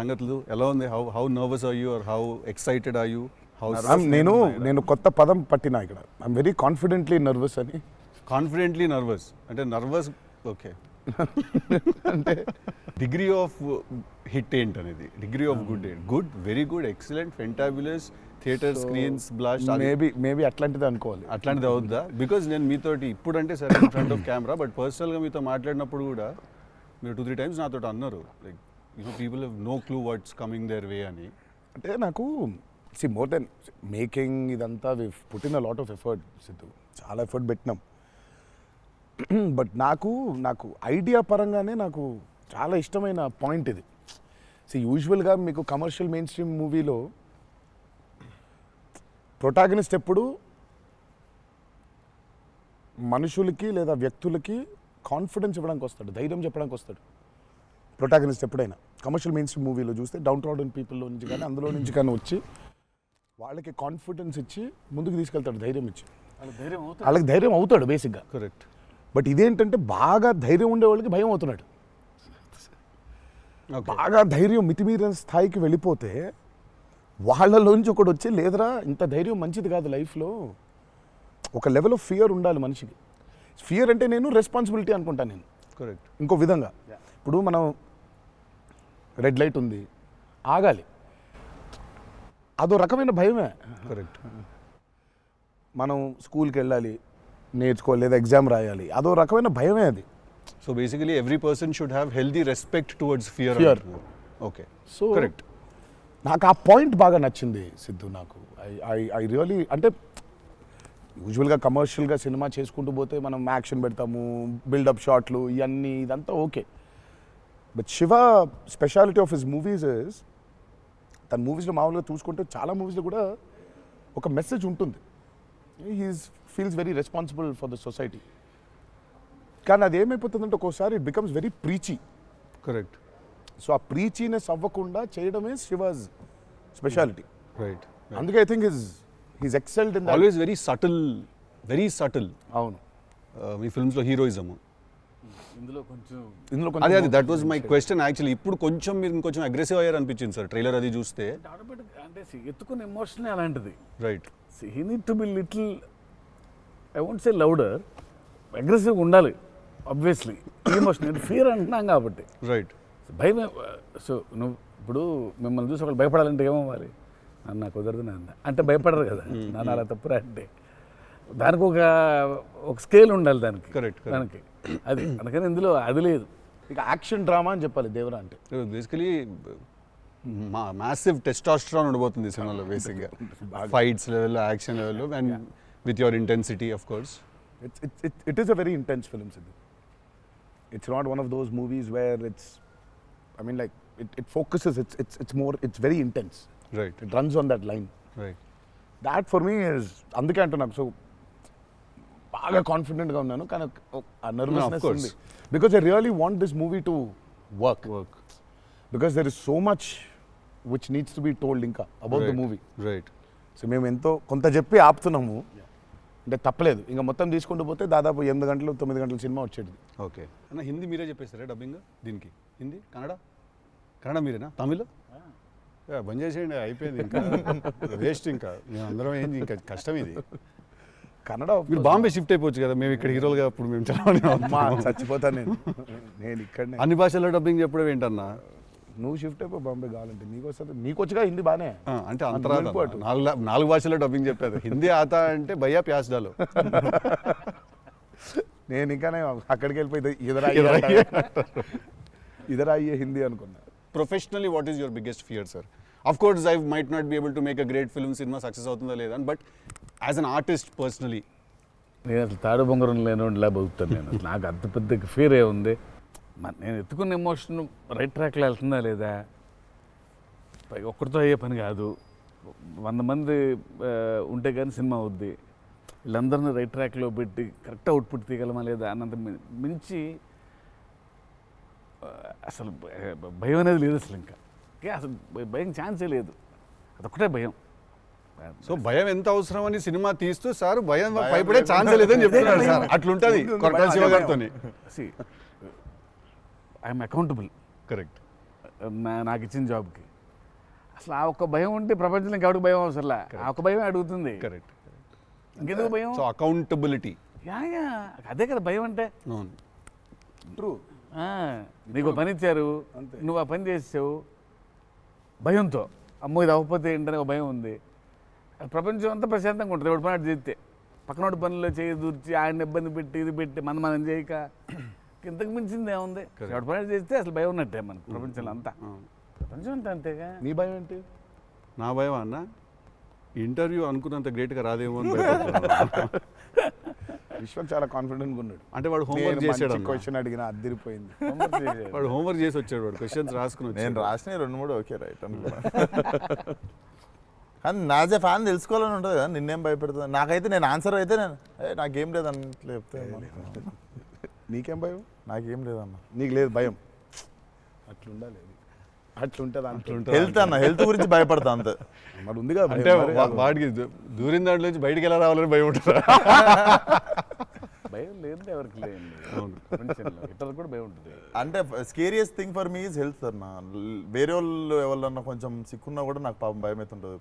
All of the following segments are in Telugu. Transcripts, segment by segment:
సంగతులు ఎలా ఉంది? How nervous are you are how excited are you? నేను కొత్త పదం పట్టినా ఇక్కడ. ఐఎమ్ వెరీ కాన్ఫిడెంట్లీ నర్వస్ అని. కాన్ఫిడెంట్లీ నర్వస్ అంటే నర్వస్ ఓకే. అంటే డిగ్రీ ఆఫ్ హిట్ ఏంటనేది, డిగ్రీ ఆఫ్ గుడ్ ఏంటి? Good, very good, excellent, fantabulous, theatre screens blast, maybe అట్లాంటిది అనుకోవాలి. అట్లాంటిది అవుద్దా? బికాజ్ నేను మీతోటి ఇప్పుడంటే సరే in front of camera, but పర్సనల్గా మీతో మాట్లాడినప్పుడు కూడా మీరు 2-3 times నాతో అన్నారు like people have no clue what's coming their way అని. అంటే నాకు మోర్ దెన్ మేకింగ్ ఇదంతా we put in a lot of effort Siddhu, చాలా ఎఫర్ట్ పెట్టినాం. బట్ నాకు ఐడియా పరంగానే నాకు చాలా ఇష్టమైన పాయింట్ ఇది. యూజువల్గా మీకు కమర్షియల్ మెయిన్ స్ట్రీమ్ మూవీలో ప్రొటాగనిస్ట్ ఎప్పుడు మనుషులకి లేదా వ్యక్తులకి కాన్ఫిడెన్స్ ఇవ్వడానికి వస్తాడు, ధైర్యం చెప్పడానికి వస్తాడు ప్రొటాగనిస్ట్ ఎప్పుడైనా. కమర్షియల్ మెయిన్ స్ట్రీమ్ మూవీలో చూస్తే డౌన్ ట్రాడన్ పీపుల్లో నుంచి కానీ అందులో నుంచి కానీ వచ్చి వాళ్ళకి కాన్ఫిడెన్స్ ఇచ్చి ముందుకు తీసుకెళ్తాడు, ధైర్యం ఇచ్చి. వాళ్ళకి ధైర్యం అవుతాడు బేసిక్గా. కరెక్ట్. బట్ ఇదేంటంటే బాగా ధైర్యం ఉండే వాళ్ళకి భయం అవుతున్నాడు. బాగా ధైర్యం మితిమీరిన స్థాయికి వెళ్ళిపోతే వాళ్ళలోంచి ఒకటి వచ్చి లేదరా ఇంత ధైర్యం మంచిది కాదు లైఫ్లో, ఒక లెవెల్ ఆఫ్ ఫియర్ ఉండాలి మనిషికి. ఫియర్ అంటే నేను రెస్పాన్సిబిలిటీ అనుకుంటాను నేను. కరెక్ట్. ఇంకో విధంగా ఇప్పుడు మనం రెడ్ లైట్ ఉంది, ఆగాలి, అదో రకమైన భయమే. కరెక్ట్. మనం స్కూల్కి వెళ్ళాలి, నేర్చుకోవాలి, లేదా ఎగ్జామ్ రాయాలి, అదో రకమైన భయమే అది. So basically every person should have healthy respect towards fear. Okay. So correct. నాకు ఆ పాయింట్ బాగా నచ్చింది సిద్ధు. నాకు ఐ రియలీ, అంటే యూజువల్గా కమర్షియల్గా సినిమా చేసుకుంటూ పోతే మనం యాక్షన్ పెడతాము, బిల్డప్ షాట్లు, ఇవన్నీ ఇదంతా okay. But Shiva speciality of his movies is, తన మూవీస్లో మామూలుగా చూసుకుంటే చాలా మూవీస్లో కూడా ఒక మెసేజ్ ఉంటుంది. Feels very responsible for the society. కానీ అది ఏమైపోతుందంటే ఒక్కోసారి it becomes very preachy. Correct. So ఆ ప్రీచీనెస్ అవ్వకుండా చేయడమే శివాజ్ స్పెషాలిటీ. రైట్. అందుకే I think he's excelled in always very subtle. అవును. మీ ఫిల్మ్స్లో హీరోయిజం ఇందులో కొంచెం అదే that was my question actually. ఇప్పుడు కొంచెం మీరు ఇంకొంచెం అగ్రెసివ్ అయ్యారు అనిపించింది సార్ ట్రైలర్ అది చూస్తే. అంటే ఎత్తుకున్న ఎమోషన్ అలాంటిది. Right. He need to be little, I won't say louder, అగ్రెసివ్గా ఉండాలి ఆబ్వియస్లీ. ఎమోషన్ ఫియర్ అంటున్నాం కాబట్టి. రైట్. భయం. సో నువ్వు ఇప్పుడు మిమ్మల్ని చూసి ఒకళ్ళు భయపడాలంటే ఏమవ్వాలి? నాకు కుదరదు నాన్న అంటే భయపడరు కదా. నాన్న అలా తప్పురా అంటే దానికి ఒక స్కేల్ ఉండాలి దానికి. కరెక్ట్. దానికి అది అందుకని ఇందులో అది లేదు. ఇక యాక్షన్ డ్రామా అని చెప్పాలి దేవరా అంటే. బేసికలీ మ్యాసివ్ టెస్టాస్టెరాన్ ఉండబోతుంది సినిమాలో బేసిక్గా, ఫైట్స్ లెవెల్లో, యాక్షన్ లెవెల్లో, and with your intensity of course. It is a very intense film, Sidhu. It's not one of those movies where it's, I mean, like it focuses. It's more. It's very intense. Right. It runs on that line. Right. That for me is అందుకే అంటూ నాకు సో బాగా కాన్ఫిడెంట్గా ఉన్నాను. కానీ ఆ నర్వస్నెస్ ఉంది. Because I really want this movie to work. Because there is so much which needs to be told ఇంకా about the movie. Right. So మేము ఎంతో కొంత చెప్పి ఆపుతున్నాము అంటే తప్పలేదు. ఇంకా మొత్తం తీసుకుంటూ పోతే దాదాపు 8 గంటలు 9 గంటల సినిమా వచ్చేది. ఓకే అన్న, హిందీ మీరే చెప్పేస్తారా డబ్బింగ్ దీనికి? హిందీ, కన్నడ మీరేనా? తమిళ్ బంద్ చేసేయండి, అయిపోయింది ఇంకా వేస్ట్. ఇంకా మేము అందరం ఏంది, ఇంకా కష్టం ఇది. కన్నడ మీరు బాంబే షిఫ్ట్ అయిపోవచ్చు కదా, మేము ఇక్కడ హీరోలుగా అప్పుడు మేము చచ్చిపోతాను నేను ఇక్కడ అన్ని భాషల్లో డబ్బింగ్ చెప్పడం ఏంటన్నా? నువ్వు షిఫ్ట్ అయిపో బాంబే కావాలంటే నీకు వస్తుంది. నీకు వచ్చుగా హిందీ బాగానే అంటే అంతరా 4 భాషల్లో డబ్బింగ్ చెప్పారు. హిందీ ఆతా అంటే భయ్యా ప్యాస్ డాలో. నేను ఇంకానే అక్కడికి వెళ్ళిపోయి ఇదరా అయ్యే హిందీ అనుకున్నా. Professionally what is your biggest fear sir? Of course I might not be able to make a great film, cinema success అవుతుందా లేదా, but as an artist personally నేను అసలు తాడు బొంగరం లేనిలా బతుకుతాను నేను. అసలు నాకు అంత పెద్ద ఫియర్ ఏ ఉంది. నేను ఎత్తుకున్న ఎమోషన్ రైట్ ట్రాక్లో వెళ్తుందా లేదా, పైగా ఒక్కరితో అయ్యే పని కాదు. 100 మంది ఉంటే కానీ సినిమా అవుద్ది. వీళ్ళందరినీ రైట్ ట్రాక్లో పెట్టి కరెక్ట్ అవుట్పుట్ తీయగలమా లేదా అన్నంత మించి అసలు భయం అనేది లేదు అసలు. ఇంకా అసలు భయం ఛాన్సే లేదు, అదొక్కటే భయం. సో భయం ఎంత అవసరం అని సినిమా తీస్తూ సార్ భయం భయపడే ఛాన్స్ లేదని చెప్తున్నారు సార్. అట్లుంటుంది కొరటాల శివ గారితో. I'm accountable. కరెక్ట్. నాకు ఇచ్చిన జాబ్కి. అసలు ఆ ఒక్క భయం ఉంటే ప్రపంచంలో ఇంకెవరికి భయం అవసరంలా, ఆ ఒక్క భయం అడుగుతుంది. కరెక్ట్. ఇంకెందుకు భయం? So accountability. యా అదే కదా భయం అంటే. అవును. ట్రూ. నీకు పని ఇచ్చారు, నువ్వు ఆ పని చేసావు భయంతో, అమ్మో ఇది అవ్వకపోతే ఏంటనే ఒక భయం ఉంది. ప్రపంచం అంతా ప్రశాంతంగా ఉంటుంది ఎవడు పని అటు చేస్తే. పక్కనోడి పనుల్లో చేయి దూర్చి ఆయన ఇబ్బంది పెట్టి ఇది పెట్టి మనం చేయక ఇంతకు మించింది ఏముంది? ఎవడు పని అటు చేస్తే అసలు భయం ఉన్నట్టే మనకు ప్రపంచంలో అంతా. ప్రపంచం అంతా అంతేగా. నీ భయం ఏంటి? నా భయం అన్న ఇంటర్వ్యూ అనుకున్నంత గ్రేట్గా రాదేమో అని భయపడుతున్నాను. విశ్వం చాలా కాన్ఫిడెంట్గా ఉన్నాడు. అంటే వాడు హోంవర్క్ చేసాడు. క్వశ్చన్ అడిగిన అదిరిపోయింది. వాడు హోంవర్క్ చేసి వచ్చాడు, వాడు క్వశ్చన్స్ రాసుకుని నేను రాసిన 2-3 ఓకే రైట్ అనుకున్నా. కానీ నాజే ఫ్యాన్ తెలుసుకోవాలని ఉంటుంది కదా, నిన్నేం భయపెడుతుంది. నాకైతే నేను ఆన్సర్ అయితే నేను నాకేం లేదు అన్నట్లు చెప్తే. నీకేం భయం? నాకేం లేదన్న. నీకు లేదు భయం? అట్లుండాలి, అట్లుంటుంది. హెల్త్ అన్న, హెల్త్ గురించి భయపడతా అంతే. మరి ఉందిగా అంటే వాడికి దూరిన దాంట్లో నుంచి బయటికి ఎలా రావాలని భయం ఉంటుంది. భయం లేదు ఎవరికి లేదండి ప్రపంచంలో, ఇతరులకు కూడా భయం ఉంటుంది. అంటే scariest thing for me is health అన్న. వేరే వాళ్ళు ఎవరన్నా కొంచెం సిక్కున్నా కూడా నాకు పాపం భయం అవుతుంటుంది.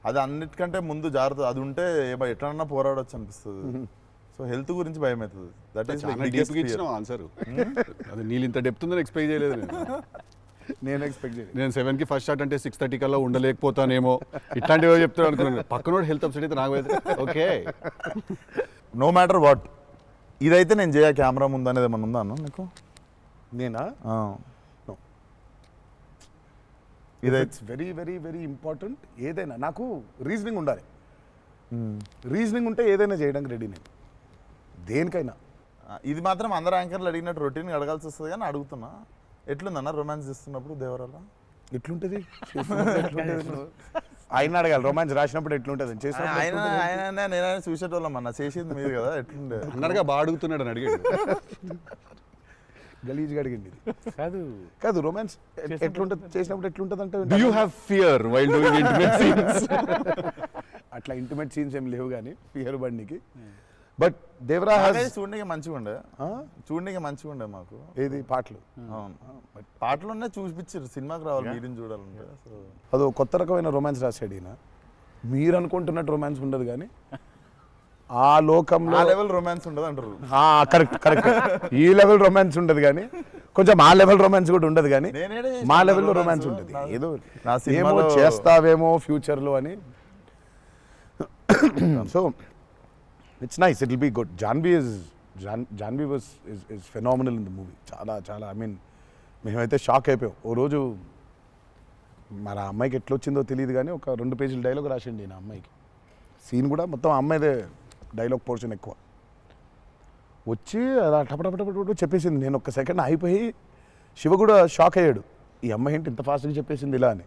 అది అన్నిటికంటే ముందు జాగ్రత్త, అది ఉంటే ఎట్లన్నా పోరాడొచ్చు అనిపిస్తుంది. సో హెల్త్ గురించి భయం అవుతుంది. దట్ ఈస్ ఇచ్చిన ఆన్సర్. అది నీళ్ళు ఇంత డెప్త్ ఉందని ఎక్స్పెక్ట్ చేయలేదు నేను ఎక్స్పెక్ట్ చేయలేదు. నేను 7కి ఫస్ట్ షాట్ అంటే 6:30 కల్లా ఉండలేకపోతానేమో ఇట్లాంటివో చెప్తాను అనుకున్నాను. పక్కనోడు హెల్త్ అప్సెట్ అయితే నాకు ఓకే. నో మ్యాటర్ వాట్, ఇదైతే నేను చేయ కెమెరా ముందు అనేది ఏమన్నా ఉందా అన్న నీకు? నేనా? No. ఇదైతే వెరీ వెరీ వెరీ ఇంపార్టెంట్. ఏదైనా నాకు రీజనింగ్ ఉండాలి. రీజనింగ్ ఉంటే ఏదైనా చేయడానికి రెడీ నేను, దేనికైనా. ఇది మాత్రం అందరు యాంకర్లు అడిగినట్టు రొటీన్ అడగాల్సి వస్తుంది. కానీ అడుగుతున్నా, ఎట్లుందన్న రొమాన్స్ చేస్తున్నప్పుడు దేవరాల? ఎట్లుంటది ఆయన అడగాలి. రొమాన్స్ రాసినప్పుడు ఎట్లుంటది, ఆయన నేనైనా చూసేటోళ్ళం అన్న, చేసింది మీరు కదా, ఎట్లుండే అన్నగా బాగా అడుగుతున్నాడు అని అడిగాడు. గలీజ్గా అడిగింది. కాదు కాదు రొమాన్స్ ఎట్లుంటది, చేసినప్పుడు ఎట్లుంటది అంటే Do you have fear while doing intimate scenes? అట్లా ఇంటిమేట్ సీన్స్ ఏం లేవు కానీ ఫియర్ బండికి. బట్ దేవరా చూడడానికి మంచిగా ఉండే, చూడడానికి మంచిగా ఉండే మాకు. ఏది పాటలు? అవును, పాటలున్నా చూపించారు, సినిమాకి రావాలి మీరిని చూడాలంటే. సో అదో కొత్త రకమైన రొమాన్స్ రాశాడు ఈయన. మీరు అనుకుంటున్నట్టు రొమాన్స్ ఉండదు కానీ ఆ లోకంలో ఆ లెవెల్ రొమాన్స్ ఉండదు అంటారు. Correct correct. ఈ లెవెల్ రొమాన్స్ ఉండదు కానీ కొంచెం ఆ లెవెల్ రొమాన్స్ కూడా ఉండదు కానీ మా లెవెల్లో రొమాన్స్ ఉంటుంది. ఏదో ఏమో చేస్తావేమో ఫ్యూచర్లో అని. So it's nice, it will be good. Janhvi was is phenomenal in the movie. చాలా చాలా ఐ మీన్ మేమైతే షాక్ అయిపోయాం. ఓ రోజు మరి ఆ అమ్మాయికి ఎట్లా వచ్చిందో తెలియదు కానీ ఒక 2 పేజీల డైలాగ్ రాసిండి నా అమ్మాయికి. సీన్ కూడా మొత్తం అమ్మాయిదే డైలాగ్ పోర్షన్ ఎక్కువ. వచ్చి అలా టపటపటపట చెప్పేసింది. నేను ఒక్క సెకండ్ అయిపోయి శివ కూడా షాక్ అయ్యాడు, ఈ అమ్మాయి ఏంటి ఇంత ఫాస్ట్గా చెప్పేసింది ఇలా అని.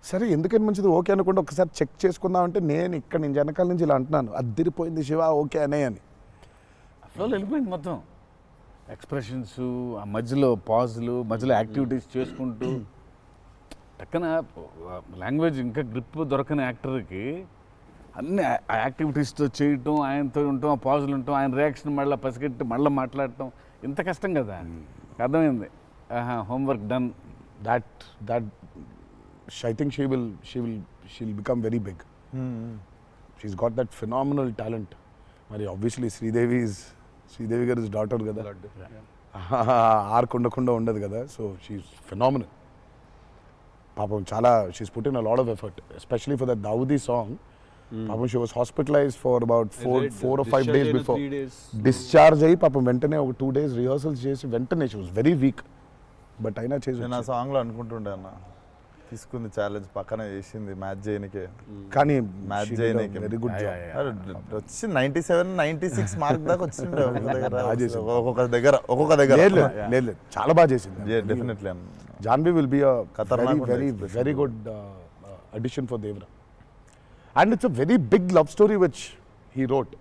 సరే ఎందుకని మంచిది ఓకే అనుకుంటే ఒకసారి చెక్ చేసుకుందామంటే నేను ఇక్కడ నుంచి వెనకాల నుంచి ఇలా అంటున్నాను, అద్దిరిపోయింది శివ ఓకే అనే అని. ఫ్లో వెళ్ళిపోయింది మొత్తం. ఎక్స్ప్రెషన్స్, ఆ మధ్యలో పాజులు, మధ్యలో యాక్టివిటీస్ చేసుకుంటూ టక్కన లాంగ్వేజ్ ఇంకా గ్రిప్ దొరకని యాక్టర్కి అన్ని ఆ యాక్టివిటీస్తో చేయటం, ఆయనతో ఉండటం, ఆ పాజులు ఉండటం, ఆయన రియాక్షన్ మళ్ళీ పసిగట్టి మళ్ళీ మాట్లాడటం ఇంత కష్టం కదా. అర్థమైంది. Homework done. That I think she'll become very big. She's got that phenomenal talent. మరి obviously శ్రీదేవి గారి డాటర్ కదా, ఆర్క్ ఉండదు కదా. So she's phenomenal. పాపం చాలా she's put in a lot of effort, especially for that Daavudi song. పాపం she was hospitalised for about 4 or 5 days before discharge అయ్యి పాపం వెంటనే ఒక 2 days రిహర్సల్స్ చేసి వెంటనే she was very weak. But అయినా చేసి నేను ఆ సాంగ్లో అనుకుంటుండే అన్న, తీసుకుంది ఛాలెంజ్, పక్కన చేసింది మ్యాచ్ చేయనికే. కానీ మ్యాచ్ చేయనికే వెరీ గుడ్ వచ్చి 97, 96 మార్క్ దాకా వచ్చిండే ఒక్కొక్క దగ్గర. లేదు చాలా బాగా చేసింది. డెఫినెట్లీ అన్న. జాన్వీ విల్ బి ఖతర్నాక్ very good addition for Devra. And it's a very big love story which he wrote.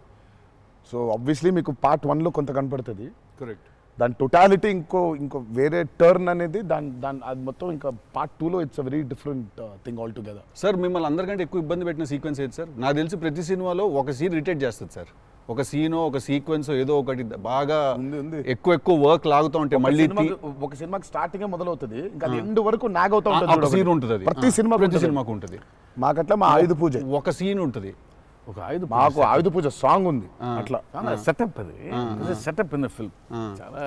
So obviously మీకు పార్ట్ 1లో కొంత కనపడుతుంది. కరెక్ట్. దాని టోటాలిటీ ఇంకో వేరే టర్న్ అనేది దాని అది మొత్తం ఇంకా పార్ట్ 2లో it's a very different thing all together. Sir మిమ్మల్ని అందరికంటే ఎక్కువ ఇబ్బంది పెట్టిన సీక్వెన్స్ ఏది సార్? నాకు తెలిసి ప్రతి సినిమాలో ఒక సీన్ రిటేట్ చేస్తుంది సార్. ఒక సీనో ఒక సీక్వెన్స్ ఏదో ఒకటి బాగా ఉంది. ఎక్కువ వర్క్ లాగుతూ ఉంటే మళ్ళీ ఒక సినిమాకి స్టార్టింగ్ మొదలవుతుంది ఇంకా ఎండ్ వరకు నాగ్ అవుతా ఉంటుంది ఒక సీన్ ఉంటుంది అది. ప్రతి సినిమాకి సినిమాకు ఉంటుంది. మాకట్లా మా ఆయుధ పూజ ఒక సీన్ ఉంటుంది. ఒక ఆయుధ మాకు ఆయుధ పూజ సాంగ్ ఉంది అట్లా సెటప్ అది సెటప్ ఇన్ ద ఫిల్మ్ చాలా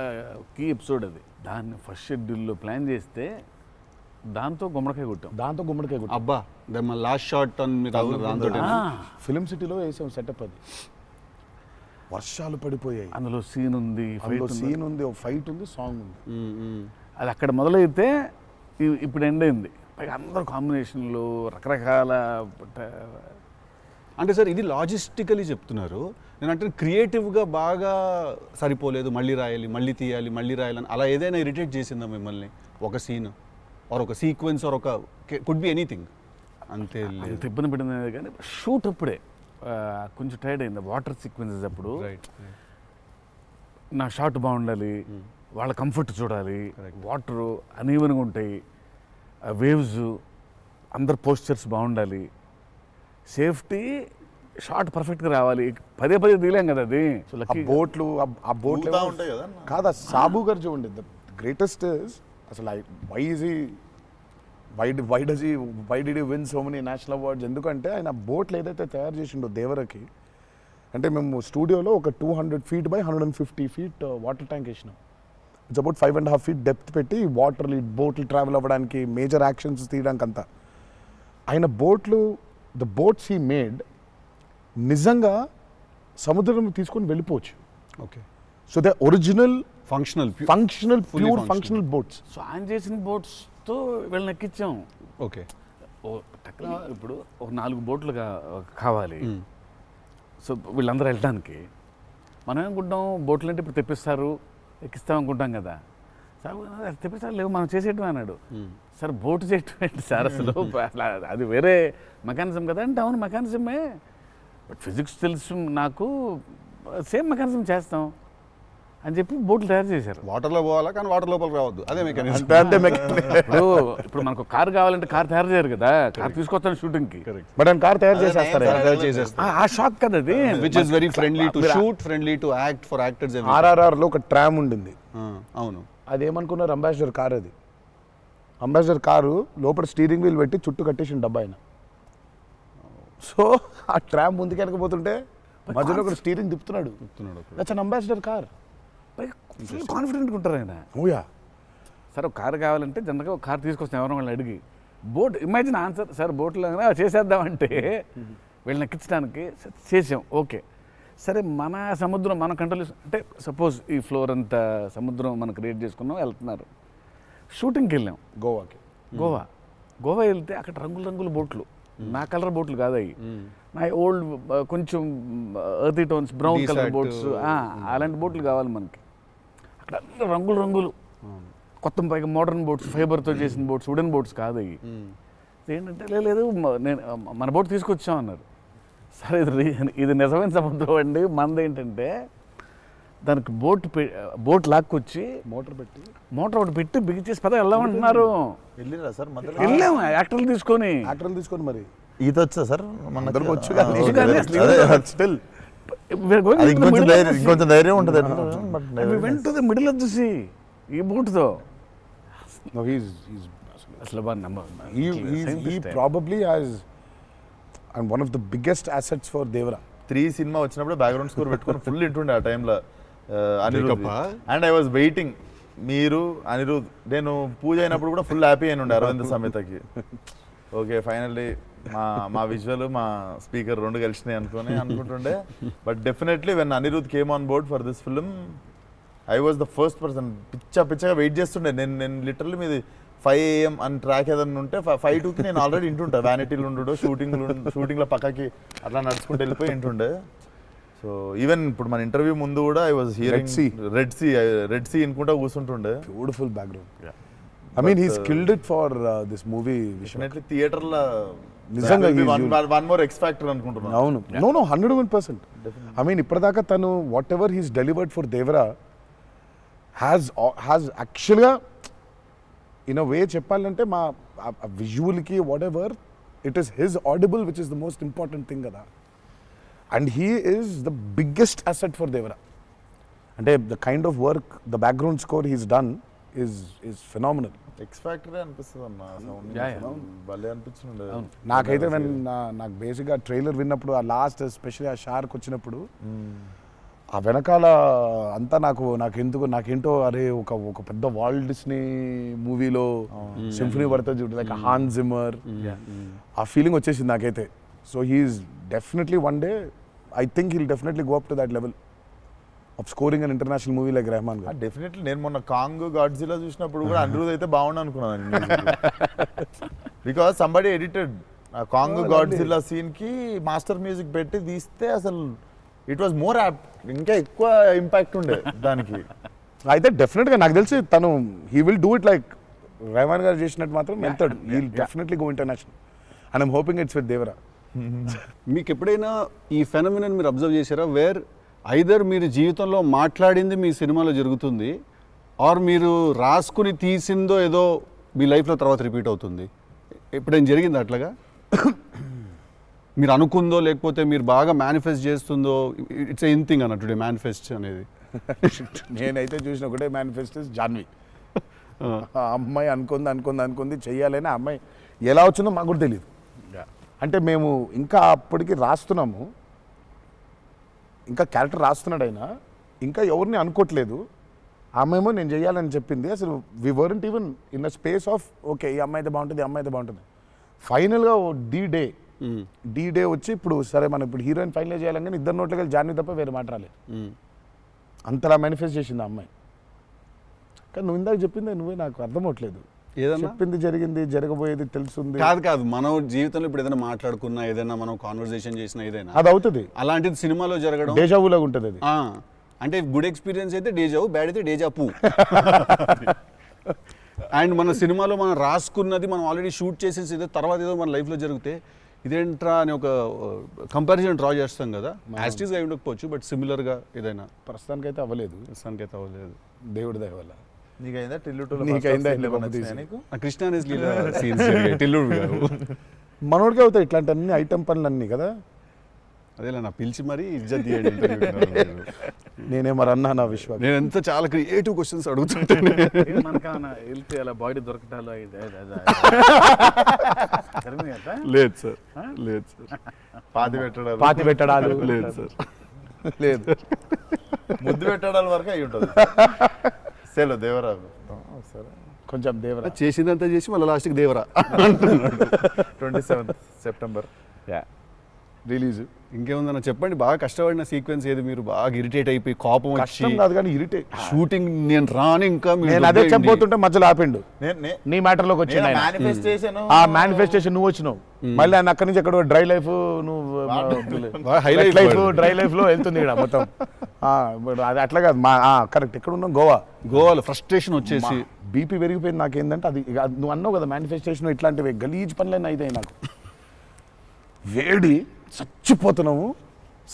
కీ ఎపిసోడ్ అది. దాన్ని ఫస్ట్ షెడ్యూల్లో ప్లాన్ చేస్తే దాంతో గుమ్మడికాయ కొట్టాం. దాంతో గుమ్మడికాయ కొట్టాం. అబ్బా లాస్ట్ షాట్ దాంతో ఫిలిం సిటీలో వేసాం సెటప్ అది. వర్షాలు పడిపోయాయి, అందులో సీన్ ఉంది, అందులో సీన్ ఉంది, ఫైట్ ఉంది, సాంగ్ ఉంది. అది అక్కడ మొదలైతే ఇప్పుడు ఎండ్ అయింది. పైగా అందరు కాంబినేషన్లు రకరకాల అంటే సార్ ఇది లాజిస్టికలీ చెప్తున్నారు. నేను అంటే క్రియేటివ్గా బాగా సరిపోలేదు, మళ్ళీ రాయాలి, మళ్ళీ తీయాలి, మళ్ళీ రాయాలని అలా ఏదైనా ఇరిటేట్ చేసిందా మిమ్మల్ని? ఒక సీన్ ఆర్ ఒక సీక్వెన్స్ ఆర్ ఒక కుడ్ బి ఎనీథింగ్ అంతే అంత ఇబ్బంది పడింది కానీ షూట్ అప్పుడే కొంచెం టైర్డ్ అయింది. వాటర్ సీక్వెన్సెస్ అప్పుడు నా షాట్ బాగుండాలి, వాళ్ళ కంఫర్ట్ చూడాలి, వాటరు అనీవెన్గా ఉంటాయి, వేవ్స్, అందరు పోస్చర్స్ బాగుండాలి, సేఫ్టీ షాట్ పర్ఫెక్ట్గా రావాలి. పదే తీయలేం కదా అది. సో లక్కీ బోట్లు ఆ బోట్లు ఊగుతా ఉంటాయి కదా. కాదా సాబు గారు చూడండి, ద గ్రేటెస్ట్ ఇస్ అసలు why did you win so many national awards? ఎందుకంటే ఆయన బోట్లు ఏదైతే తయారు చేసిండో దేవరకి, అంటే మేము స్టూడియోలో ఒక 200 feet by 150 feet water tank వేసినాం. ఇట్స్ అబౌట్ 5.5 feet డెప్త్ పెట్టి బోట్లు ట్రావెల్ అవ్వడానికి, మేజర్ యాక్షన్స్ తీయడానికి అంతా. ఆయన ద బోట్స్ హీ మేడ్ నిజంగా సముద్రం తీసుకొని వెళ్ళిపోవచ్చు. Okay. So the original functional pure functional boats. So ఆయన చేసిన బోట్స్తో వీళ్ళని ఎక్కించాం. ఓకే. ఇప్పుడు ఒక 4 బోట్లు కావాలి. సో వీళ్ళందరూ వెళ్ళడానికి మనం ఏమనుకుంటాం, బోట్లు అంటే ఇప్పుడు తెప్పిస్తారు ఎక్కిస్తాం అనుకుంటాం కదా. సార్ తెప్పిస్తారు లేవు, మనం చేసేయటం అన్నాడు. సార్ బోటు చేయటం ఏంటి సార్ అసలు, అది వేరే మెకానిజం కదా అంటే అవును మెకానిజమే, బట్ ఫిజిక్స్ తెలుసు నాకు, సేమ్ మెకానిజం చేస్తాం అని చెప్పి బోట్లు తయారు చేశారు. వాటర్లో పోవాలా కానీ వాటర్ లోపలికి రావద్దు, అదే మెకానిజం. ఇప్పుడు మనకు కార్ కావాలంటే కార్ తయారు చేయరు కదా, కార్ తీసుకొస్తాను షూటింగ్కి, బట్ ఆయన కార్ తయారు చేసేస్తారు. ఆ షాక్ కదా అది. Which is very friendly to shoot, friendly to act for actors. RRR లో ఒక ట్రామ్ ఉండింది. అవును. అదేమనుకున్నారు, అంబాసిడర్ కార్ అది. అంబాసిడర్ కారు లోపల స్టీరింగ్ వీల్ పెట్టి చుట్టూ కట్టేసిన డబ్బా ఆయన. సో ఆ ట్రామ్ ముందుకెళ్ళకపోతుంటే మధ్యలో ఒక స్టీరింగ్ తిప్పుతున్నాడు. That's an Ambassador car. Full కాన్ఫిడెంట్గా ఉంటారు ఆయన. ఓయా సార్ ఒక కారు కావాలంటే జనరల్గా ఒక కారు తీసుకొస్తాం ఎవరో వాళ్ళని అడిగి. బోట్ ఇమాజిన్ ఆన్సర్, సార్ బోట్లో చేసేద్దామంటే వీళ్ళని ఎక్కించడానికి చేసాం. ఓకే సరే, మన సముద్రం మన కంట్రోల్ అంటే సపోజ్ ఈ ఫ్లోర్ అంతా సముద్రం మనం క్రియేట్ చేసుకున్నాం, వెళ్తున్నారు. షూటింగ్కి వెళ్ళాం గోవాకి. గోవా వెళ్తే అక్కడ రంగుల బోట్లు, నా కలర్ బోట్లు కాదు అవి, నా ఓల్డ్ కొంచెం ఎర్తీ టోన్స్ బ్రౌన్ కలర్ బోట్స్, అలాంటి బోట్లు కావాలి మనకి. అక్కడ అన్ని రంగులు కొత్త పైగా మోడర్న్ బోట్స్, ఫైబర్తో చేసిన బోట్స్, వుడెన్ బోట్స్ కాదు అవి. ఏంటంటే లేదు నేను మన బోట్ తీసుకొచ్చాం అన్నారు. సరే ఇది నిజమైన సముద్రం అండి, మనదేంటంటే దానికి బోట్ లాక్కొచ్చి మోటార్ ఒకటి పెట్టి బిగిచేసి పద వెళ్దామంటున్నారు. వెళ్ళిరా సార్ మధ్యలో? వెళ్ళాము యాక్టర్లు తీసుకొని మరి ఈత వచ్చా సార్? మన వచ్చు స్టిల్ ఇంకొంచెం ధైర్యం ఉంటుంది. వెంట మిడిల్ ఆఫ్ ది సీ ఈ బోట్తో అసలు he probably has and one of the biggest assets for Devara. 3 cinema వచ్చినప్పుడు బ్యాక్గ్రౌండ్ స్కోర్ పెట్టుకొని ఫుల్ ఇంటుండే ఆ టైంలో Anirudh. And I was waiting, మీరు అనిరుద్ నేను పూజ అయినప్పుడు కూడా ఫుల్ హ్యాపీ అయిన ఉండే అరవింద్ సమేతకి. ఓకే ఫైనల్లీ మా విజువల్ మా స్పీకర్ 2 కలిసినాయి అనుకుంటుండే. But definitely when Anirudh came on board for this film I was the first person. పిచ్చగా వెయిట్ చేస్తుండే. నేను లిటరల్లీ మీది 5 AM అని ట్రాక్ ఏదన్నా ఉంటే 5:02కి నేను ఆల్రెడీ ఇంటుంటా. వ్యానిటీలు ఉండు, షూటింగ్లో పక్కకి అట్లా నడుచుకుంటూ వెళ్ళిపోయి ఇంటుండే. సో ఈవెన్ ఇప్పుడు మన ఇంటర్వ్యూ ముందు కూడా I was hearing Red Sea ఇనుకుంటా కూర్చుంటుండే. Beautiful background. I mean he's killed it for this movie. Definitely theater la నిజంగా one more X factor అనుకుంటున్నా. అవును. No 101%. I mean ఇప్పటిదాకా తను whatever he's delivered for Devara has actually in a way చెప్పాలంటే మా విజువల్కి whatever it is his audible which is the most important thing కదా. And he is the biggest asset for Devara. అంటే the kind of work, the background score he's done is phenomenal. X factory అనిపిస్తుంది అన్న సౌండ్ Yeah, yeah. భలే అనిపించింది. నాకైతే నాకు బేసిక్గా ట్రైలర్ విన్నప్పుడు ఆ లాస్ట్ ఎస్పెషల్లీ ఆ షార్క్ వచ్చినప్పుడు ఆ వెనకాల అంతా నాకేంటో అరే ఒక పెద్ద వాల్ట్ డిస్నీ మూవీలో సింఫనీ పడుతుంది చూడు, లైక్ హాన్ జిమ్మర్, ఆ ఫీలింగ్ వచ్చేసింది నాకైతే. So he's definitely one day I think he'll definitely go up to that level of scoring an international movie like Rahman garu. Definitely నేను మొన్న కాంగ్ గాడ్జిలా చూసినప్పుడు కూడా అనిరుద్ అయితే బాగుండు అనుకున్నాను, బికాస్ సంబడి ఎడిటెడ్ ఆ కాంగ్ గాడ్జిలా సీన్ కి మాస్టర్ మ్యూజిక్ పెట్టి తీస్తే అసలు ఇట్ వాజ్ మోర్ యాప్ట్, ఇంకా ఎక్కువ ఇంపాక్ట్ ఉండే దానికి. అయితే డెఫినెట్గా నాకు తెలిసి తను he will do it like Rahman garu చేసినట్టు మాత్రం వెళ్తాడు. He will definitely go international and I'm hoping it's with Devara. మీకు ఎప్పుడైనా ఈ ఫెనమినన్ మీరు అబ్జర్వ్ చేశారా, వేర్ ఐదర్ మీరు జీవితంలో మాట్లాడింది మీ సినిమాలో జరుగుతుంది, ఆర్ మీరు రాసుకుని తీసిందో ఏదో మీ లైఫ్లో తర్వాత రిపీట్ అవుతుంది? ఎప్పుడైనా జరిగింది అట్లాగా? మీరు అనుకుందో లేకపోతే మీరు బాగా మేనిఫెస్ట్ చేస్తుందో? ఇట్స్ ఎన్ థింగ్ అన్న టుడే మేనిఫెస్ట్ అనేది. నేనైతే చూసిన ఒకటే మేనిఫెస్టో జాన్వి. ఆ అమ్మాయి అనుకుంది చెయ్యాలని, ఆ అమ్మాయి ఎలా వచ్చిందో మాకు కూడా తెలియదు. అంటే మేము ఇంకా అప్పటికి రాస్తున్నాము, ఇంకా క్యారెక్టర్ రాస్తున్నాడు అయినా ఇంకా ఎవరిని అనుకోవట్లేదు. ఆ అమ్మాయేమో నేను చెయ్యాలని చెప్పింది. అసలు we weren't even in a space of okay ఈ అమ్మాయి అయితే బాగుంటుంది, ఈ అమ్మాయి అయితే బాగుంటుంది. ఫైనల్గా డి డే వచ్చి ఇప్పుడు సరే మనం ఇప్పుడు హీరోయిన్ ఫైనల్ చేయాలని, కానీ ఇద్దరు నోట్లకి వెళ్ళి జాన్వి తప్ప వేరే మాట రాలేదు. అంతలా మేనిఫెస్ట్ చేసింది ఆ అమ్మాయి. కానీ నువ్వు ఇందాక చెప్పింది నువ్వే నాకు అర్థం అవట్లేదు. ఏదన్నా చెప్పింది జరిగింది, జరగబోయేది తెలుస్తుంది. కాదు మనం జీవితంలో ఇప్పుడు ఏదైనా మాట్లాడుకున్నా, ఏదైనా మనం కాన్వర్సేషన్ చేసినా, ఏదైనా అది అవుతుంది, అలాంటిది సినిమాలో జరగడం డేజావులాగా ఉంటుంది అది. అంటే గుడ్ ఎక్స్పీరియన్స్ అయితే డేజావు, బ్యాడ్ అయితే డేజాపు. అండ్ మన సినిమాలో మనం రాసుకున్నది మనం ఆల్రెడీ షూట్ చేసేసి ఏదో తర్వాత ఏదో మన లైఫ్లో జరిగితే ఇదేంట్రా అని ఒక కంపారిజన్ డ్రా చేస్తాం కదా. యాస్టీస్గా అయి ఉండకపోవచ్చు, బట్ సిమిలర్గా ఏదైనా. ప్రస్తుతానికైతే అవ్వలేదు, ప్రస్తుతానికైతే అవ్వలేదు, దేవుడి దయ వల్ల. నీకైందా టిల్లు నీకైందా కృష్ణ అనేసి లీలా సీన్స్ టిల్లుడు గారు మనోడికి అవుతాయి ఇట్లాంటి అన్ని ఐటమ్ పనులు అన్నీ కదా. అదేలా నా పిలిచి మరీ ఇజ్జత్ తీయండి. నేనే మరి అన్నా నా విశ్వాసం. నేను ఎంత చాలా క్రియేటివ్ క్వశ్చన్స్ అడుగుతుంటాను. మనకన్నా వెళ్తే అలా బాడీ దొరకటాలు లేదు సార్, లేదు సార్. పాతి పెట్టడాలు లేదు సార్, లేదు. ముద్దు పెట్టడాల వరకు అయి ఉంటుంది. సెలవు దేవరా సరే కొంచెం దేవరా చేసిందంతా చేసి మళ్ళీ లాస్ట్కి దేవరా 27th September రిలీజ్. ఇంకేముందన్న చెప్పండి. బాగా కష్టపడిన సీక్వెన్స్ ఏది? మీరు బాగా ఇరిటేట్ అయిపోయి కోపం వచ్చి కష్టం కాదు కానీ ఇరిటేట్. షూటింగ్ నేను రాను ఇంకా నేను అదే చెప్పబోతుంటే మధ్యలో ఆపిండు. నీ మ్యాటర్లోకి వచ్చింది ఆయన. మేనిఫెస్టేషన్ ఆ మేనిఫెస్టేషన్ నువ్వు వచ్చినావు, మళ్ళీ ఆయన అక్కడి నుంచి ఎక్కడ డ్రై లైఫ్, నువ్వు హైలైట్ లైఫ్ డ్రై లైఫ్ లో వెళ్తుంది ఇక్కడ మొత్తం. అది అట్లా కాదు, కరెక్ట్. ఎక్కడ ఉన్నావు? గోవాలో ఫ్రస్ట్రేషన్ వచ్చేసి బీపీ పెరిగిపోయింది. నాకేందంటే అది నువ్వు అన్నావు కదా మేనిఫెస్టేషన్ ఇట్లాంటివి గలీజ్ పనులైనా అయితాయి నాకు. వేడి చచ్చిపోతున్నాము,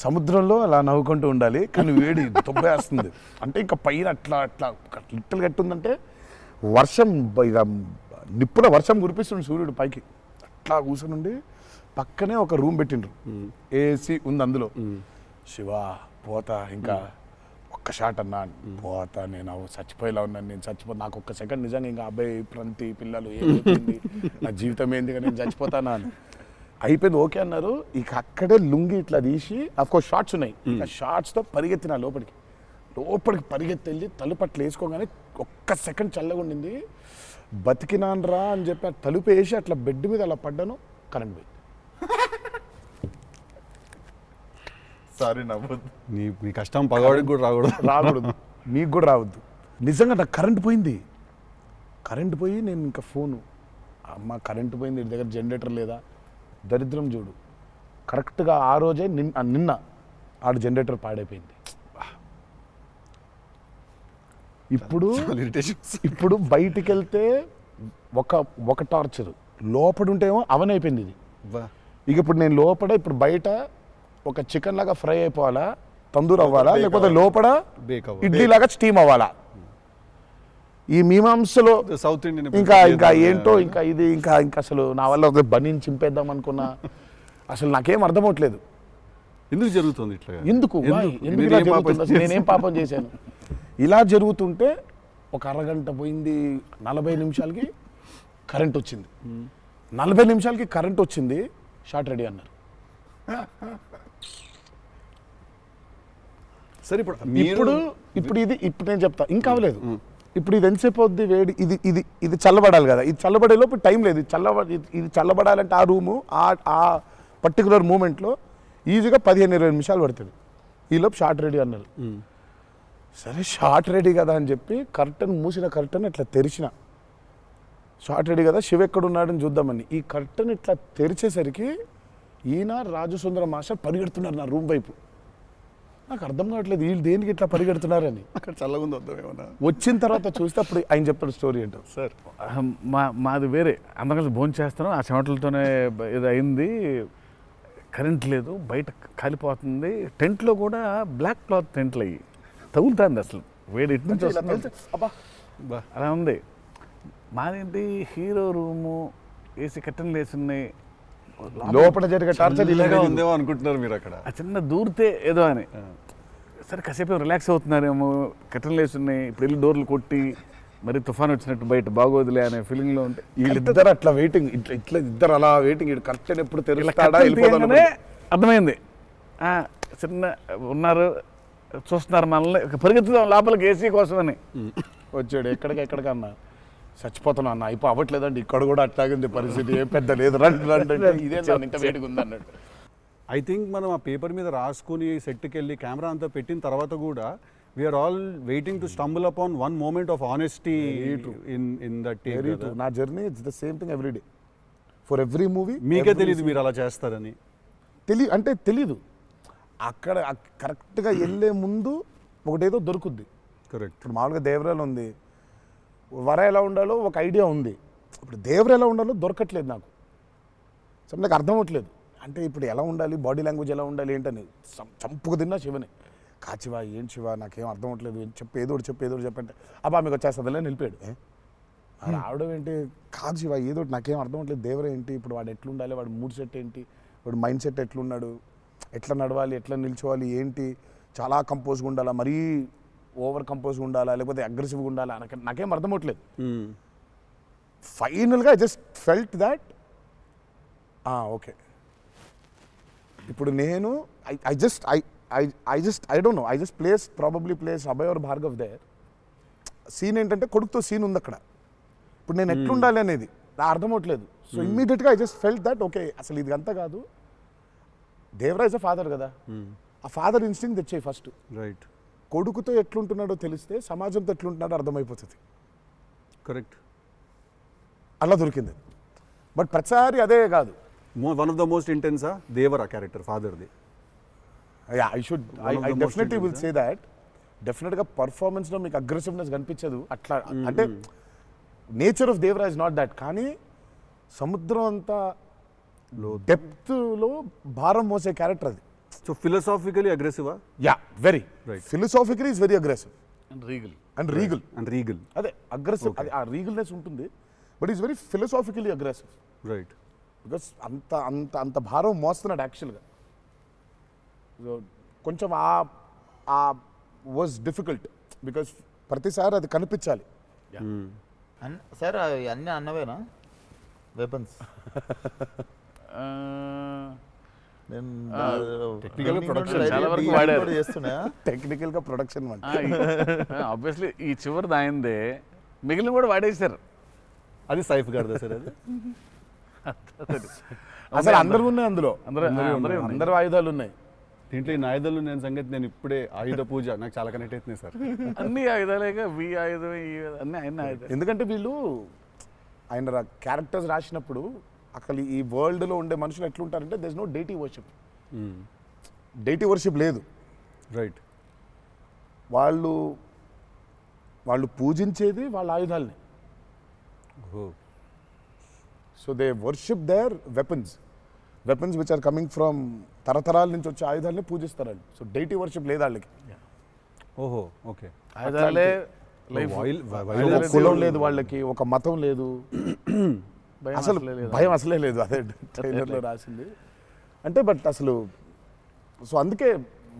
సముద్రంలో అలా నవ్వుకుంటూ ఉండాలి, కానీ వేడి తొబ్బేస్తుంది. అంటే ఇంకా పైన అట్లా లిట్టలు కట్టుందంటే వర్షం, ఇక నిప్పుల వర్షం కురిపిస్తుంది సూర్యుడు పైకి. అట్లా కూర్చుని పక్కనే ఒక రూమ్ పెట్టిండ్రు, ఏసీ ఉంది అందులో. శివా పోతా, ఇంకా ఒక్క షాట్ అన్నా పోతా, నేను చచ్చిపోయేలా ఉన్నాను, నేను నాకు ఒక్క సెకండ్ నిజంగా ఇంకా అబ్బాయి ప్రంతి పిల్లలు ఏమైపోయింది, నా జీవితం ఏంది, నేను చచ్చిపోతానా అని అయిపోయింది. ఓకే అన్నారు. ఇక అక్కడే లుంగి ఇట్లా తీసి, అఫ్కోర్స్ షార్ట్స్ ఉన్నాయి, ఆ షార్ట్స్తో పరిగెత్తిన లోపలికి పరిగెత్తి వెళ్ళి తలుపు అట్లా వేసుకోగానే ఒక్క సెకండ్ చల్లగా ఉండింది. బతికినాన్రా అని చెప్పి ఆ తలుపు వేసి అట్లా బెడ్ మీద అలా పడ్డాను, కరెంట్ పోయింది. సారీ నవ్వద్దు, నీ కష్టం పగవాడికి కూడా రాకూడదు, మీకు కూడా రావద్దు. నిజంగా నాకు కరెంట్ పోయి నేను ఇంకా ఫోను, అమ్మ కరెంట్ పోయింది, ఇంటి దగ్గర జనరేటర్ లేదా, దరిద్రం చూడు. కరెక్ట్గా ఆ రోజే నిన్న ఆడు జనరేటర్ పాడైపోయింది. ఇప్పుడు బయటికి వెళ్తే ఒక టార్చర్, లోపల ఉంటేమో అవన్ అయిపోయింది ఇది. ఇక ఇప్పుడు నేను లోపల, ఇప్పుడు బయట ఒక చికెన్ లాగా ఫ్రై అయిపోవాలా, తందూరు అవ్వాలా, లేకపోతే లోపల ఇడ్లీ లాగా స్టీమ్ అవ్వాలా. ఈ మీమాంసలో సౌత్ ఇండియన్ ఇంకా ఏంటో ఇంకా ఇది ఇంకా అసలు నా వల్ల ఒక బనీని చింపేద్దాం అనుకున్నా, అసలు నాకేం అర్థం అవట్లేదు. ఎందుకు జరుగుతుంది ఇట్లా ఎందుకు Why? ఎందుకు ఇలా జరుగుతుంది అసలు? నేనేం పాపం చేశాను? ఇలా జరుగుతుంటే ఒక అరగంట పోయింది, 40 నిమిషాలకి కరెంట్ వచ్చింది. 40 నిమిషాలకి కరెంట్ వచ్చింది, షార్ట్ రెడీ అన్నారు. సరే ఇప్పుడు ఇప్పుడు ఇప్పుడు నేను చెప్తా, ఇంకా అవ్వలేదు. ఇప్పుడు ఇది ఎంతసేపు అవుద్ది వేడి, ఇది చల్లబడాలి కదా, ఇది చల్లబడేలోపు టైం లేదు. ఇది చల్లబడాలంటే ఆ రూము ఆ పర్టికులర్ మూమెంట్లో ఈజీగా 15-20 నిమిషాలు పడుతుంది. ఈలోపు షార్ట్ రెడీ అన్నారు. సరే షార్ట్ రెడీ కదా అని చెప్పి మూసిన కర్టన్ ఇట్లా తెరిచిన. షార్ట్ రెడీ కదా, శివ ఎక్కడున్నాడని చూద్దామని ఈ కర్టన్ ఇట్లా తెరిచేసరికి ఈయన రాజసుందరం మాస్టర్ పరిగెడుతున్నారు నా రూమ్ వైపు. నాకు అర్థం కావట్లేదు వీళ్ళు దేనికి ఇట్లా పరిగెడుతున్నారని. అక్కడ చల్లగా ఉంది వద్దాం ఏమన్నా. వచ్చిన తర్వాత చూస్తే అప్పుడు ఆయన చెప్తాడు స్టోరీ ఏంటో. సార్ మాది వేరే, అందరం కలిసి భోజనం చేస్తున్నాం, ఆ చెమటలతోనే ఇది అయింది, కరెంట్ లేదు, బయట కాలిపోతుంది, టెంట్లో కూడా బ్లాక్ క్లాత్ టెంట్లు అయ్యి తగులుతుంది, అసలు వేడి ఇటు నుంచి వస్తుంది. అబ్బా అలా ఉంది. మాదేంటి హీరో రూము, ఏసీ కట్టెలు వేసి ఉన్నాయి, లోపల జరిగే టార్చర్ ఇలాగా ఉందేమో అనుకుంటున్నారు మీరు అక్కడ. ఆ చిన్న దూరితే ఏదో అని. సరే కాసేపు రిలాక్స్ అవుతున్నారేమో, కట్టెలు వేసి ఉన్నాయి, ఇప్పుడు వెళ్ళి డోర్లు కొట్టి మరి తుఫాన్ వచ్చినట్టు బయట బాగోదులే అనే ఫీలింగ్లో ఉంటే వీళ్ళిద్దరు అట్లా వెయిటింగ్, ఇట్లా ఇద్దరు అలా వెయిటింగ్, కర్టెన్ ఎప్పుడు తెరుస్తాడా వెళ్ళిపోతానే అర్థమైంది. చిన్న ఉన్నారు, చూస్తున్నారు మనల్ని, పరిగెత్తుదాం లోపలికి ఏసీ కోసమని. వచ్చాడు ఎక్కడికన్నా చచ్చిపోతున్నా అన్న, అయిపో అవ్వట్లేదండి, ఇక్కడ కూడా అట్లాగింది పరిస్థితి, ఏం పెద్ద లేదు, రండి రండి ఇదే ఇంకా వేడిగా ఉంది అన్నట్టు. ఐ థింక్ మనం ఆ పేపర్ మీద రాసుకుని సెట్కి వెళ్ళి కెమెరా అంతా పెట్టిన తర్వాత కూడా we are all waiting to stumble upon one moment of honesty in that take. నా journey it's the same thing every day for every movie. మీకే తెలియదు మీరు అలా చేస్తారని? తెలీదు. అక్కడ కరెక్ట్గా వెళ్ళే ముందు ఒకటేదో దొరుకుద్ది. కరెక్ట్. ఇప్పుడు మామూలుగా దేవరాలు ఉంది, వర ఎలా ఉండాలో ఒక ఐడియా ఉంది, ఇప్పుడు దేవర ఎలా ఉండాలో దొరకట్లేదు నాకు. సో నాకు అర్థం అవ్వట్లేదు, అంటే ఇప్పుడు ఎలా ఉండాలి, బాడీ లాంగ్వేజ్ ఎలా ఉండాలి ఏంటని చంపుకు తిన్నా శివని. కాచివా ఏం శివ నాకేం అర్థం అవ్వట్లేదు, ఏదో ఒకటి చెప్పంటే అబ్బా మీకు వచ్చేస్తుందిలే నిలిపాడు. రావడం ఏంటి, కాదు శివ ఏదో ఒకటి నాకేం అర్థం అవ్వట్లేదు, దేవర ఏంటి, ఇప్పుడు వాడు ఎట్లుండాలి, వాడు మూడ్ సెట్ ఏంటి, వాడు మైండ్ సెట్ ఎట్లున్నాడు, ఎట్లా నడవాలి, ఎట్లా నిల్చోవాలి ఏంటి, చాలా కంపోజ్గా ఉండాలా, మరీ ఓవర్ కంపోజ్గా ఉండాలా, లేకపోతే అగ్రెసివ్గా ఉండాలా, నాకేం అర్థం అవ్వట్లేదు. ఫైనల్గా I just felt that okay ఇప్పుడు నేను I don't know, I just place Abhay or Bhargav there. Scene ఏంటంటే కొడుకుతో సీన్ ఉంది అక్కడ, ఇప్పుడు నేను ఎట్లుండాలి అనేది నాకు అర్థం అవ్వట్లేదు. సో ఇమ్మీడియట్గా I just felt that okay అసలు ఇది అంతా కాదు, దేవరాజ్ అ ఫాదర్ కదా, ఆ ఫాదర్ ఇన్స్టింక్ట్ తెచ్చేయి ఫస్ట్. రైట్. కొడుకుతో ఎట్లుంటున్నాడో తెలిస్తే సమాజంతో ఎట్లుంటున్నాడో అర్థమైపోతుంది. కరెక్ట్. అలా దొరికింది. బట్ ప్రతిసారి అదే కాదు. వన్ ఆఫ్ ద మోస్ట్ ఇంటెన్సా దేవరా క్యారెక్టర్ ఫాదర్ది. I definitely will say that. డెఫినెట్గా పర్ఫార్మెన్స్లో మీకు అగ్రెసివ్నెస్ కనిపించదు అట్లా, అంటే nature of Devara is not that. కానీ సముద్రం అంతా డెప్త్లో భారం మోసే క్యారెక్టర్ అది. సో ఫిలసాఫికలీ అగ్రెసివా? Yeah, very right. Philosophically is very aggressive and regal and regal. అదే అగ్రెసివ్, ఆ రీగల్నెస్ ఉంటుంది, but is very philosophically aggressive. Right. Because అంత అంత అంత భారం మోస్తున్నాడు యాక్చువల్గా. సో కొంచెం ఆ వాజ్ డిఫికల్ట్ బికాస్ ప్రతిసారి అది కనిపించాలి. సార్ అవి అన్నీ అన్నవేనా వెపన్స్? టెక్నికల్గా ప్రొడక్షన్ ఆబ్వియస్లీ ఈ చివరిది ఆయనదే, మిగిలిన కూడా వాడేశారు. అది సైఫ్ గారిదా సార్? అది అసలు అందరూ ఉన్నాయి అందులో, అందరూ ఆయుధాలు ఉన్నాయి దీంట్లో. ఈ ఆయుధాలు నేను సంగతి నేను ఇప్పుడే ఆయుధ పూజ నాకు చాలా కనెక్ట్ అవుతున్నాయి సార్. అన్ని ఆయుధాలేక వి ఆయుధం అన్ని ఆయన ఆయుధం. ఎందుకంటే వీళ్ళు ఆయన క్యారెక్టర్స్ రాసినప్పుడు అసలు ఈ వరల్డ్లో ఉండే మనుషులు ఎట్లుంటారంటే there is no deity worship. Deity worship లేదు. రైట్. వాళ్ళు పూజించేది వాళ్ళ ఆయుధాలని. So they worship their weapons which are coming from తరతరాల నుంచి వచ్చే ఆయుధాలని పూజిస్తారు వాళ్ళు. సో డైటీ వర్షిప్ లేదు వాళ్ళకి. ఓహో, ఓకే. ఆయుధాలే ఒక కులం లేదు వాళ్ళకి, ఒక మతం లేదు, అసలు భయం అసలే లేదు. అదే ట్రైలర్లో రాసింది. అంటే బట్ అసలు సో అందుకే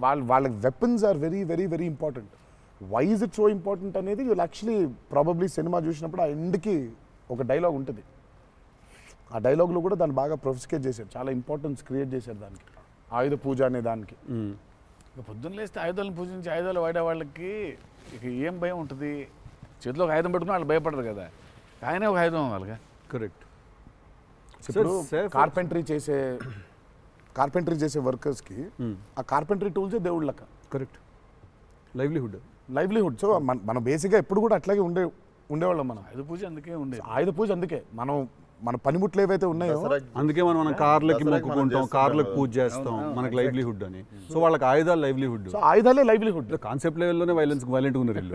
వాళ్ళ weapons are very very very important. Why is it so important అనేది వీళ్ళు యాక్చువల్లీ ప్రాబబ్లీ సినిమా చూసినప్పుడు ఆ ఎండ్కి ఒక డైలాగ్ ఉంటుంది. ఆ డైలాగ్లో కూడా దాన్ని బాగా ప్రొఫిస్కేట్ చేశారు, చాలా ఇంపార్టెన్స్ క్రియేట్ చేశారు దానికి, ఆయుధ పూజ అనే దానికి. ఇక పొద్దున్న లేస్తే ఆయుధాలను పూజించి ఆయుధాలు వాడే వాళ్ళకి ఇక ఏం భయం ఉంటుంది? చేతిలో ఒక ఆయుధం పెట్టుకుని వాళ్ళు భయపడరు కదా, ఆయనే ఒక ఆయుధం వాళ్ళగా. కరెక్ట్. ఇప్పుడు కార్పెంటరీ చేసే వర్కర్స్కి ఆ కార్పెంటరీ టూల్సే దేవుళ్ళ లెక్క. కరెక్ట్. లైవ్లీహుడ్. సో మనం బేసిక్గా ఎప్పుడు కూడా అట్లాగే ఉండేవాళ్ళం. మనం ఆయుధ పూజ అందుకే ఉండేది. ఆయుధ పూజ అందుకే మన పనిముట్లు ఏవైతే ఉన్నాయో అందుకే మనం కార్లకి మొక్కుకుంటాం, కార్లకు పూజ చేస్తాం, మనకి లైవ్లీహుడ్ అని. సో వాళ్ళకి ఆయుధాలు లైవ్లీహుడ్. సో ఆయుధాలే లైవ్లీహుడ్. కాన్సెప్ట్ లెవెల్లోనే వైలెంట్గా ఉన్నారు వీళ్ళు.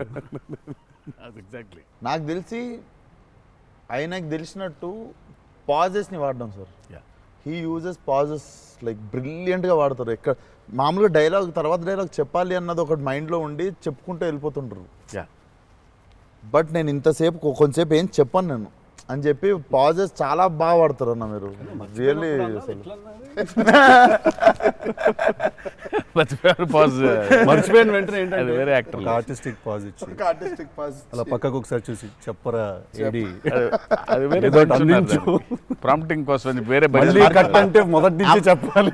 ఎగ్జాక్ట్లీ. నాకు తెలిసి ఆయనకు తెలిసినట్టు పాజెస్ని వాడడం sir. He uses pauses like బ్రిలియంట్గా వాడతారు. ఎక్కడ మామూలుగా డైలాగ్ తర్వాత డైలాగ్ చెప్పాలి అన్నది ఒకటి మైండ్లో ఉండి చెప్పుకుంటూ వెళ్ళిపోతుంటారు. బట్ నేను ఇంతసేపు కొంతసేపు ఏం చెప్పాను నేను అని చెప్పి పాజెస్ చాలా బాగా వాడతారు అన్న మీరు. రియల్లీ మర్చిపోయిన వెంటనే అది వేరే యాక్టర్ ఆర్టిస్టిక్ పాజ్ ఇచ్చి అలా పక్కకు ఒకసారి చూసి చెప్పరా ఏడి అది వేరే ప్రాంప్టింగ్ కోసం అని వేరే కట్ అంటే మొదటి నుంచి చెప్పాలి.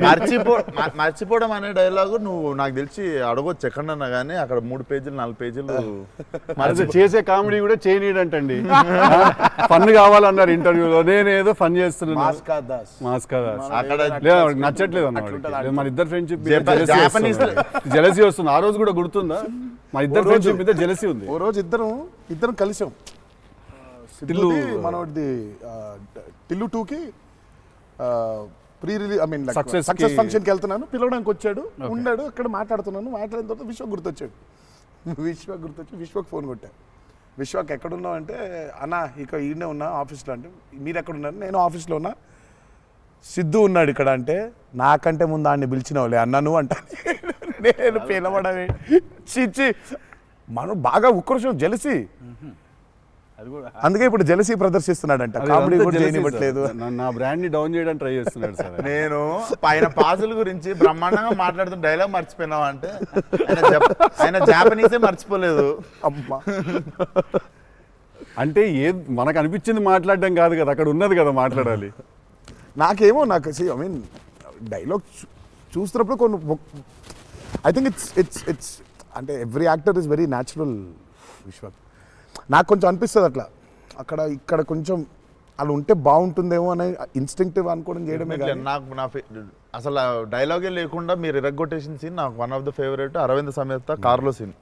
మర్చిపోవడం అనే డైలాగు నువ్వు నాకు తెలిసి అడగొచ్చు ఎక్కడన్నా కానీ అక్కడ 3 పేజీలు 4 పేజీలు చేసే కామెడీ కూడా చేయనీడంటండి. ఫన్ కావాలన్నారు ఇంటర్వ్యూలో, నేనేదో ఫన్ చేస్తున్నాను. మాస్కా దాస్ అక్కడ నచ్చట్లేదు అన్నమాట. మన ఇద్దరు ఫ్రెండ్షిప్ జెలసీ వస్తుంది. ఆ రోజు కూడా గుర్తుందా? మన ఇద్దరు ఫ్రెండ్షిప్ మీద జెలసీ ఉంది. ఓ రోజు ఇద్దరం కలిసాం. మనోడిది టిల్లు 2కి ప్రీ రిలీజ్ సక్సెస్ ఫంక్షన్కి వెళ్తున్నాను, పిలవడానికి వచ్చాడు, ఉన్నాడు అక్కడ, మాట్లాడిన తర్వాత విశ్వక్ గుర్తొచ్చాడు. విశ్వక్ ఫోన్ కొట్టా. విశ్వక్ ఎక్కడున్నావు అంటే, అన్న ఇక ఈయనే ఉన్నా ఆఫీస్లో. అంటే మీరు ఎక్కడున్నారు? నేను ఆఫీస్లో ఉన్నా. సిద్ధు ఉన్నాడు ఇక్కడ అంటే, నాకంటే ముందు ఆయన్ని పిలిచినవులే అన్నా నువ్వు అంటా. నేను పిలవడమే చిచ్చి. మనం బాగా ఉక్రోషం, జెలసీ. అందుకే ఇప్పుడు జెలసీ ప్రదర్శిస్తున్నాడంట. కామెడీ కూడా చేయనివ్వట్లేదు. నా బ్రాండ్ ని డౌన్ చేయడానికి ట్రై చేస్తున్నాడు సార్. నేను పైన పాజుల గురించి బ్రహ్మాండంగా మాట్లాడుతున్న డైలాగ్ మర్చిపోయినావు అంటే ఆయన జాపనీసే మర్చిపోలేదు. అమ్మా అంటే మనకు అనిపించింది మాట్లాడడం కాదు కదా, అక్కడ ఉన్నది కదా మాట్లాడాలి. నాకేమో ఐ మీన్ డైలాగ్ చూస్తున్నప్పుడు కొన్ని ఐ థింక్ ఇట్స్ అంటే every actor is very natural. Vishwak నాకు కొంచెం అనిపిస్తుంది అట్లా, ఇక్కడ కొంచెం అలా ఉంటే బాగుంటుందేమో అనే ఇన్స్టింక్టివ్ అనుకోవడం చేయడమే. నాకు అసలు డైలాగే లేకుండా మీరు ఇరగ్గొట్టేసిన సీన్ నాకు one of the favourite. Aravinda Sametha కార్లో సీన్.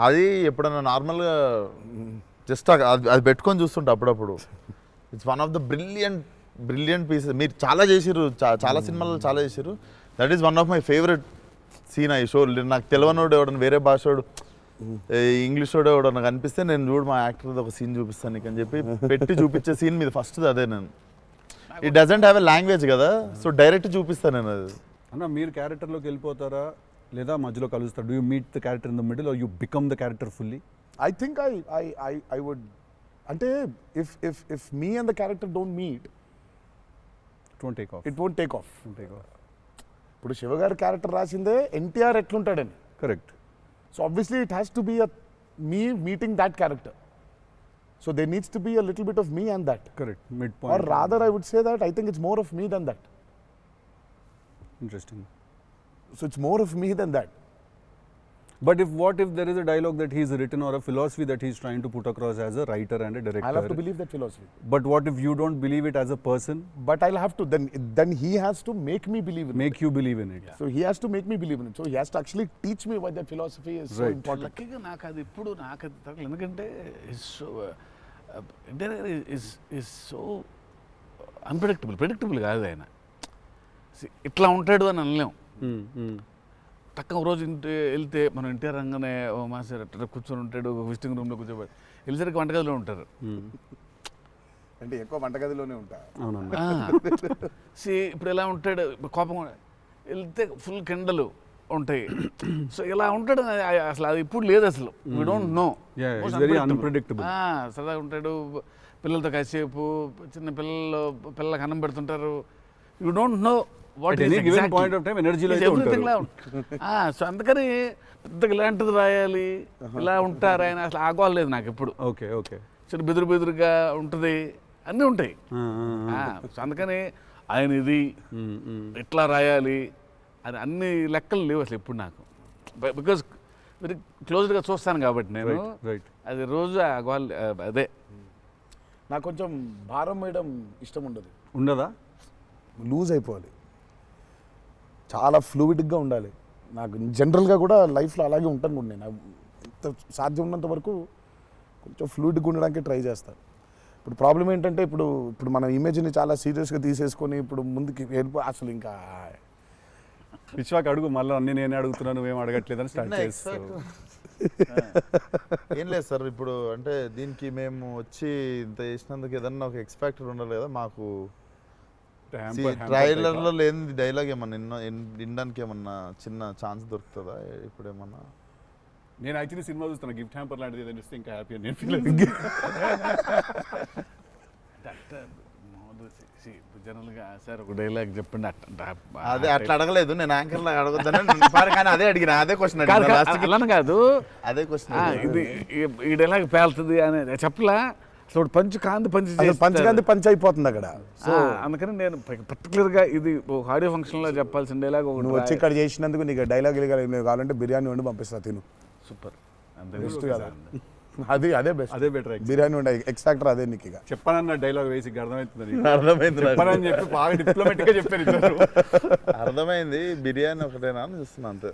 అది ఎప్పుడన్నా నార్మల్గా జస్ట్ అది పెట్టుకొని చూస్తుంటా అప్పుడప్పుడు. It's one of the brilliant pieces. మీరు చాలా చేసిర్రు, చాలా సినిమాల్లో చాలా చేసిర్రు. That is one of my favourite scene. ఈ షో నాకు తెలియనోడు ఎవడన్నా, వేరే భాషోడు, ఇంగ్లీష్ వాడు ఎవడన్నా కనిపిస్తే నేను చూడు మా యాక్టర్ ఒక సీన్ చూపిస్తాను నీకు అని చెప్పి పెట్టి చూపించే సీన్ మీద ఫస్ట్ అదే. నేను it doesn't have a language కదా, సో డైరెక్ట్ చూపిస్తాను నేను. అది అన్న మీరు క్యారెక్టర్లోకి వెళ్ళిపోతారా లేదా మధ్యలో కలుస్తారు? Do you meet the character in the middle or you become the character fully? I think I would, అంటే if me and the character don't meet, it won't take off. ఇప్పుడు శివగారి క్యారెక్టర్ రాసిందే ఎన్టీఆర్ ఎట్లుంటాడని. Correct. So obviously it has to be me meeting that character. So there needs to be a little bit of me and that. Correct. Midpoint. Or rather I would say that I think it's more of me than that. Interesting. So it's more of me than that. But what if there is a dialogue that he's written or a philosophy that he's trying to put across as a writer and a director? I'll have to believe that philosophy. But what if you don't believe it as a person? But I'll have to, then he has to make me believe in it. Make you believe in it. So he has to make me believe in it. So he has to actually teach me why that philosophy is so important. లక్కీగా నాకు అది ఇప్పుడు నాకు అది తగ్గలేదు. ఎందుకంటే ఇస్ సో ప్రెడిక్టబుల్ కాదు ఆయన. ఇట్లా ఉంటాడు అని అనలేం. టక్క ఒక రోజు వెళ్తే మనం ఎన్టీఆర్ రంగానే మాస్టర్ అట్లా కూర్చొని ఉంటాడు, విజిటింగ్ రూమ్లో కూర్చోబెట్టి వెళ్ళేసరికి వంటగదిలో ఉంటారు. అంటే ఎక్కువ వంటగదిలోనే ఉంటా. ఇప్పుడు ఎలా ఉంటాడు, కోపం వెళ్తే ఫుల్ కెండలు ఉంటాయి. సో ఇలా ఉంటాడు అసలు, అది ఇప్పుడు లేదు అసలు. We don't know. సరదాగా ఉంటాడు, పిల్లలతో కాసేపు, చిన్న పిల్లలకు అన్నం పెడుతుంటారు. You don't know what any given point of time ఎనర్జీలో అయితే ఉంటారు. సో అందుకని పెద్దగా ఇలాంటిది రాయాలి, ఇలా ఉంటారు ఆయన, అసలు ఆగోలేదు నాకు ఎప్పుడు. Okay okay. చిన్న బెదురుగా ఉంటుంది, అన్నీ ఉంటాయి. సో అందుకని ఆయన ఇది ఇట్లా రాయాలి అని అన్ని లెక్కలు లేవు అసలు ఎప్పుడు నాకు. బికాజ్ వెరీ క్లోజ్గా చూస్తాను కాబట్టి నేను, రైట్. అది రోజు అదే. నాకు కొంచెం భారం వేయడం ఇష్టం ఉండదు. ఉండదా? లూజ్ అయిపోవాలి, చాలా ఫ్లూయిడ్గా ఉండాలి. నాకు జనరల్గా కూడా లైఫ్లో అలాగే ఉంటాను కూడా నేను. ఎంత సాధ్యం ఉన్నంత వరకు కొంచెం ఫ్లూయిడ్గా ఉండడానికి ట్రై చేస్తాను. ఇప్పుడు ప్రాబ్లం ఏంటంటే ఇప్పుడు మన ఇమేజ్ని చాలా సీరియస్గా తీసేసుకొని ఇప్పుడు ముందుకి అసలు ఇంకా విశ్వాక్ అడుగు, మళ్ళీ అన్ని నేనే అడుగుతున్నాను, నువ్వేం అడగట్లేదని స్టార్ట్ చేస్తావు. ఏం లేదు సార్, ఇప్పుడు అంటే దీనికి మేము వచ్చి ఇంత చేసినందుకు ఏదన్నా ఒక ఎక్స్పెక్టర్ ఉండాలి కదా మాకు. ట్రైలర్లో లేని డైలాగ్ ఏమన్నా వినడానికి ఏమన్నా చిన్న ఛాన్స్ దొరుకుతుందా ఇప్పుడు ఏమన్నా? నేను యాక్చువల్లీ సినిమా చూస్తాను, గిఫ్ట్ హ్యాంపర్ లాంటిది ఏదైనా ఇస్తే ఇంకా హ్యాపీ అని నేను ఫీల్ జనరల్గా సార్ ఒక డైలాగ్ చెప్పండి అదే అట్లా అడగలేదు నేను, యాంకర్ లాగా అడగొద్దని కానీ అదే అడిగిన, అదే క్వశ్చన్ అలా కాదు, అదే క్వశ్చన్. ఇది ఈ డైలాగ్ పేలుతుంది అని చెప్పలా. అసలు పంచ్ పంచకాంతి పంచ్ అయిపోతుంది అక్కడ. సో అందుకని నేను పర్టికులర్గా ఇది ఒక ఆడియో ఫంక్షన్లో చెప్పాల్సిన డైలాగ్ ఒకటి. నువ్వు వచ్చి ఇక్కడ చేసినందుకు నీకు డైలాగ్ కావాలంటే బిర్యానీ వండి పంపిస్తా, తిను. సూపర్. అదే బెస్ట్, అదే బెటర్. బిర్యానీ ఉండే ఎక్స్ ఫ్యాక్టర్ అదే నీకు. ఇక చెప్పానన్న డైలాగ్ వేసి అర్థమవుతుంది, అర్థమైంది చెప్పానని చెప్పి బాగా డిప్లొమాటిక్ గా చెప్పాను. అర్థమైంది, బిర్యానీ ఒకటేనా అని చూస్తున్నా అంతే.